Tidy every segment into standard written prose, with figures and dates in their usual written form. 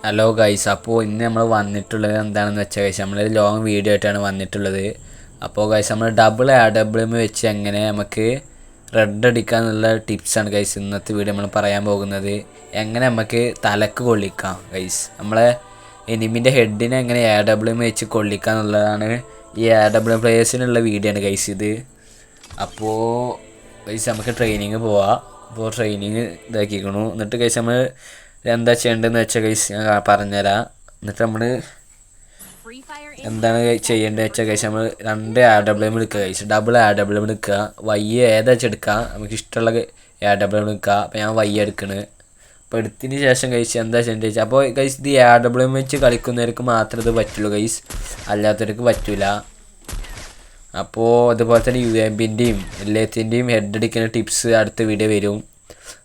Hello guys, അപ്പോൾ ഇന്ന് നമ്മൾ വന്നിട്ടുള്ളത് എന്താണെന്ന് വെച്ചാൽ ഗൈസ് നമ്മളൊരു ലോങ് വീഡിയോ ആയിട്ടാണ് വന്നിട്ടുള്ളത്. അപ്പോൾ ഗൈസ് നമ്മൾ ഡബിൾ AWM വെച്ച് എങ്ങനെ നമുക്ക് റെഡ് അടിക്കാന്നുള്ള ടിപ്സാണ് ഗൈസ് ഇന്നത്തെ വീഡിയോ നമ്മൾ പറയാൻ പോകുന്നത്. എങ്ങനെ നമുക്ക് തലക്ക് കൊള്ളിക്കാം ഗൈസ്, നമ്മളെ എനിമിൻ്റെ ഹെഡിനെ എങ്ങനെ AWM വെച്ച് കൊള്ളിക്കുക എന്നുള്ളതാണ് ഈ AWM പ്ലേയേഴ്സിനുള്ള വീഡിയോ ആണ് ഗൈസ് ഇത്. അപ്പോൾ ഗൈസ് നമുക്ക് ട്രെയിനിങ് പോവാം. അപ്പോൾ ട്രെയിനിങ് ഇതാക്കിക്കണു. എന്നിട്ട് ഗൈസ് നമ്മൾ എന്താ ചെയ്യേണ്ടതെന്ന് വെച്ചാൽ ഗൈസ് ഞാൻ പറഞ്ഞുതരാം. എന്നിട്ട് നമ്മൾ എന്താണ് ചെയ്യേണ്ടത് വെച്ചാൽ ഗൈസ് നമ്മൾ 2 AWM എടുക്കുക ഗൈസ്, ഡബിൾ AWM എടുക്കുക. ഏതാ വെച്ചെടുക്കുക, നമുക്ക് ഇഷ്ടമുള്ള AWM എടുക്കുക. അപ്പോൾ ഞാൻ എടുക്കണ്. അപ്പോൾ എടുത്തതിന് ശേഷം ഗൈസ് എന്താ ചെയ്യേണ്ടത് വെച്ചാൽ, അപ്പോൾ ഗൈസ് ഇത് AWM വെച്ച് കളിക്കുന്നവർക്ക് മാത്രമേ ഇത് പറ്റുള്ളൂ ഗൈസ്, അല്ലാത്തവർക്ക് പറ്റില്ല. അപ്പോൾ അതുപോലെ തന്നെ UMPൻ്റെയും എല്ലാത്തിൻ്റെയും ഹെഡ് അടിക്കുന്ന ടിപ്സ് അടുത്ത വീഡിയോ വരും.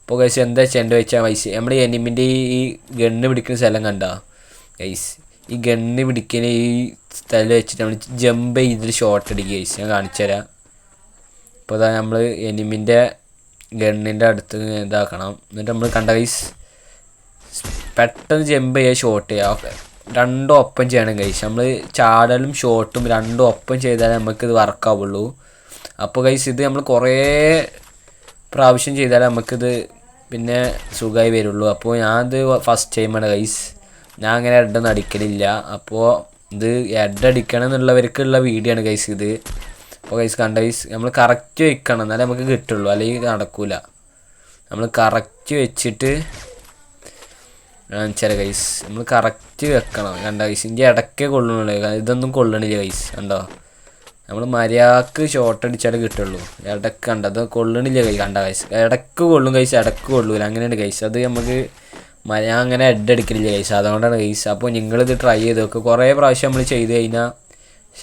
അപ്പോൾ ഗൈസ് എന്താ ചെയ്യേണ്ടത് വെച്ചാൽ ഗൈസ് നമ്മുടെ എനിമിൻ്റെ ഈ ഗണ്ണ് പിടിക്കുന്ന സ്ഥലം കണ്ടോ ഗൈസ്, ഈ ഗണ്ണ് പിടിക്കുന്ന ഈ സ്ഥലം വെച്ചിട്ട് നമ്മൾ ജമ്പ് ചെയ്തിട്ട് ഷോട്ട് അടിക്കുക ഗൈസ്. ഞാൻ കാണിച്ചു തരാം. അപ്പോൾ അതാ നമ്മൾ എനിമിൻ്റെ ഗണ്ണിൻ്റെ അടുത്ത് ഇതാക്കണം. എന്നിട്ട് നമ്മൾ കണ്ട ഗൈസ് പെട്ടെന്ന് ജമ്പ് ചെയ്യുക, ഷോട്ട് ചെയ്യുക, രണ്ടും ഒപ്പം ചെയ്യണം ഗൈസ്. നമ്മൾ ചാടലും ഷോട്ടും രണ്ടും ഒപ്പം ചെയ്താലേ നമുക്കിത് വർക്കാവുള്ളൂ. അപ്പോൾ ഗൈസ് ഇത് നമ്മൾ കുറേ പ്രാവശ്യം ചെയ്താലേ നമുക്കിത് പിന്നെ സുഖമായി വരുള്ളൂ. അപ്പോൾ ഞാനിത് ഫസ്റ്റ് ടൈമാണ് ഗൈസ്, ഞാൻ അങ്ങനെ ഹെഡൊന്നും അടിക്കലില്ല. അപ്പോൾ ഇത് ഹെഡ് അടിക്കണം എന്നുള്ളവർക്കുള്ള വീഡിയോ ആണ് ഗൈസ് ഇത്. അപ്പോൾ ഗൈസ് കണ്ട ഗൈസ് നമ്മൾ കറക്റ്റ് വെക്കണം, എന്നാലേ നമുക്ക് കിട്ടുള്ളൂ, അല്ലെങ്കിൽ നടക്കില്ല. നമ്മൾ കറക്റ്റ് വെച്ചിട്ട് ചില ഗൈസ് നമ്മൾ കറക്റ്റ് വെക്കണം. കണ്ട ഗൈസ് ഇതിൻ്റെ ഇടയ്ക്കേ കൊള്ളണുള്ളൂ, ഇതൊന്നും കൊള്ളണില്ല ഗൈസ്. കണ്ടോ, നമ്മൾ മര്യാദക്ക് ഷോട്ട് അടിച്ചാലേ കിട്ടുള്ളൂ. ഇടയ്ക്ക് കണ്ട അത് കൊള്ളണില്ല ഗൈസ്. കണ്ട ഗൈസ് ഇടയ്ക്ക് കൊള്ളും ഗൈസ്, ഇടയ്ക്ക് കൊള്ളൂല, അങ്ങനെയാണ് ഗൈസ്. അത് നമുക്ക് ഞാൻ അങ്ങനെ ഹെഡ് അടിക്കലില്ല ഗൈസ്, അതുകൊണ്ടാണ് ഗൈസ്. അപ്പോൾ നിങ്ങളിത് ട്രൈ ചെയ്ത് നോക്കുക. കുറേ പ്രാവശ്യം നമ്മൾ ചെയ്ത് കഴിഞ്ഞാൽ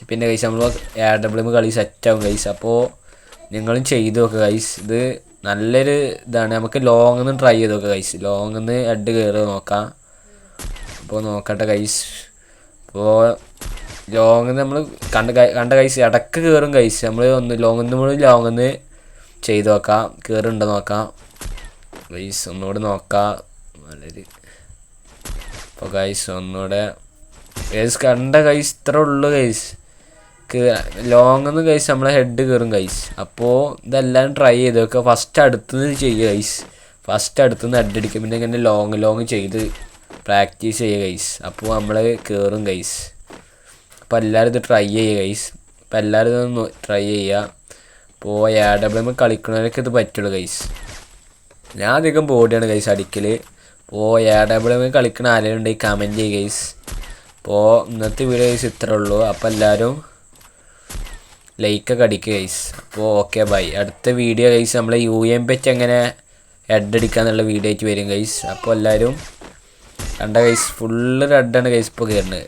പിന്നെ ഗൈസ് നമ്മൾ AWM കളി സെറ്റാവും ഗൈസ്. അപ്പോൾ നിങ്ങളും ചെയ്ത് നോക്കുക ഗൈസ്. ഇത് നല്ലൊരു ഇതാണ്. നമുക്ക് ലോങ്ങിൽ നിന്ന് ട്രൈ ചെയ്ത് നോക്കുക ഗൈസ്, ലോങ്ങിൽ നിന്ന് ഹെഡ് കയറുക നോക്കാം. അപ്പോൾ നോക്കട്ടെ ഗൈസ്. അപ്പോൾ ലോങ്ങിൽ നിന്ന് നമ്മൾ കണ്ട ഗൈസ് ഇടയ്ക്ക് കയറും ഗൈസ്. നമ്മൾ ലോങ്ങിൽ നിന്ന് ചെയ്ത് നോക്കാം, കയറുണ്ടോ നോക്കാം ഗൈസ്. ഒന്നുകൂടെ നോക്കാം വളരെ. അപ്പോൾ ഗൈസ് ഒന്നുകൂടെ ഗൈസ് കണ്ട ഗൈസ് ഇത്ര ഉള്ളു ഗൈസ്. ലോങ്ങിൽ നിന്ന് ഗൈസ് നമ്മളെ ഹെഡ് കയറും ഗൈസ്. അപ്പോൾ ഇതെല്ലാം ട്രൈ ചെയ്ത് നോക്കുക. ഫസ്റ്റ് അടുത്തുനിന്ന് ചെയ്യുക ഗൈസ്, ഫസ്റ്റ് അടുത്തുനിന്ന് ഹെഡ് അടിക്കുക. പിന്നെ ഇങ്ങനെ ലോങ് ചെയ്ത് പ്രാക്ടീസ് ചെയ്യുക ഗൈസ്. അപ്പോൾ നമ്മൾ കയറും ഗൈസ്. അപ്പോൾ എല്ലാവരും ഇത് ട്രൈ ചെയ്യുക ഗൈസ്. അപ്പോൾ എല്ലാവരും ഇതൊന്ന് ട്രൈ ചെയ്യുക. അപ്പോൾ AWM കളിക്കുന്നവർക്ക് ഇത് പറ്റുള്ളൂ ഗൈസ്. ഞാൻ അധികം ബോഡിയാണ് ഗൈസ് അടിക്കൽ. അപ്പോൾ AWM കളിക്കുന്ന ആരെങ്കിലും ഉണ്ടെങ്കിൽ കമൻറ്റ് ചെയ്യുക ഗൈസ്. അപ്പോൾ ഇന്നത്തെ വീഡിയോ ഗൈസ് ഇത്രേ ഉള്ളൂ. അപ്പോൾ എല്ലാവരും ലൈക്കൊക്കെ അടിക്കുക ഗൈസ്. അപ്പോൾ ഓക്കെ ബൈ. അടുത്ത വീഡിയോ ഗൈസ് നമ്മളെ UMP വെച്ച് എങ്ങനെ ഹെഡ് അടിക്കുക എന്നുള്ള വീഡിയോ ആയിട്ട് വരും ഗൈസ്. അപ്പോൾ എല്ലാവരും കണ്ട ഗൈസ് ഫുള്ള് റെഡാണ് ഗൈസ് ഇപ്പോൾ കയറുന്നത്,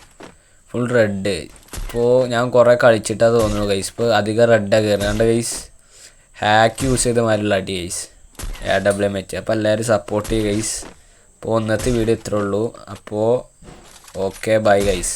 ഫുൾ റെഡ്. ഇപ്പോൾ ഞാൻ കുറേ കളിച്ചിട്ടാണ് തോന്നുന്നു ഗൈസ്, ഇപ്പോൾ അധികം റെഡാണ് കയറുന്നത്. കണ്ട ഗൈസ് ഹാക്ക് യൂസ് ചെയ്ത മാതിരിയുള്ള അടി ഗൈസ് AWM വെച്ച്. അപ്പോൾ എല്ലാവരും സപ്പോർട്ട് ചെയ്യുക ഗൈസ്. അപ്പോൾ ഇന്നത്തെ വീഡിയോ ഇത്രേ ഉള്ളൂ. അപ്പോൾ ഓക്കെ ബൈ ഗൈസ്.